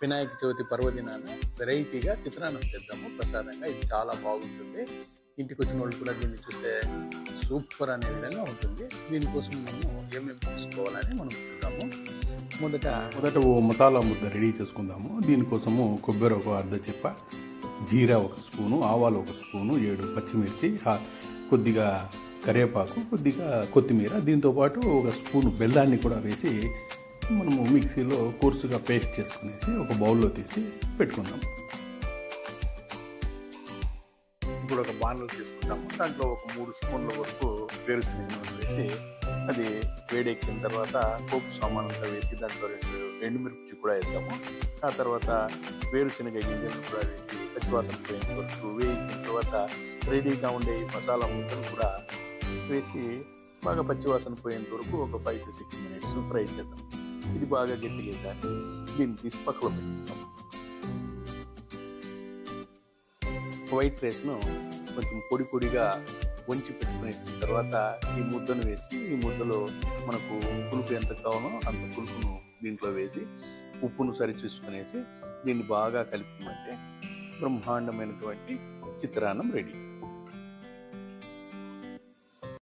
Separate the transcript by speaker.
Speaker 1: వినాయక చవితి పర్వదినాన వెరైటీగా చిత్రాన్నం చేద్దాము ప్రసాదంగా. ఇది చాలా బాగుంటుంది. ఇంటికి వచ్చిన వాళ్ళు కూడా దీన్ని చూస్తే సూపర్ అనే విధంగా ఉంటుంది. దీనికోసం మనము ఏమేమి తీసుకోవాలని మనం చూద్దాము. మొదట ఓ మసాలా ముద్ద రెడీ చేసుకుందాము. దీనికోసము కొబ్బరి ఒక అర్ధ చెప్ప, జీరా ఒక స్పూను, ఆవాలు ఒక స్పూను, 7 పచ్చిమిర్చి, కొద్దిగా కరివేపాకు, కొద్దిగా కొత్తిమీర, దీంతోపాటు ఒక స్పూను బెల్లాన్ని కూడా వేసి మనము మిక్సీలో కోర్సుగా పేస్ట్ చేసుకునేసి ఒక బౌల్లో తీసి పెట్టుకుందాం. ఇప్పుడు ఒక బాణలు తీసుకుంటాము. దాంట్లో ఒక 3 స్పూన్ల వరకు వేరుశనగ నూనె వేసి అది వేడెక్కిన తర్వాత పోపు సామాన్లుగా వేసి దాంట్లో 2 ఎండుమిర్చి కూడా వేద్దాము. ఆ తర్వాత వేరుశనగ గింజలను కూడా వేసి పచ్చివాసన పోయిన వరకు వేయించిన తర్వాత రెడీగా ఉండే ఈ మసాలా ముద్దలు కూడా వేసి బాగా పచ్చివాసన పోయేంత వరకు ఒక 5 to 6 minutes ఫ్రై చేద్దాం. ఇది బాగా గట్టిగా కానీ దీన్ని తీసి పక్కలో పెట్టుకుంటాం. వైట్ రైస్ను కొంచెం పొడి పొడిగా వంచి పెట్టుకునేసిన తర్వాత ఈ ముద్దను వేసి ఈ ముద్దలో మనకు పులుపు ఎంత కావాలో అంత పులుపును దీంట్లో వేసి ఉప్పును సరిచూసుకునేసి దీన్ని బాగా కలిపిమంటే బ్రహ్మాండమైనటువంటి చిత్రాన్నం రెడీ.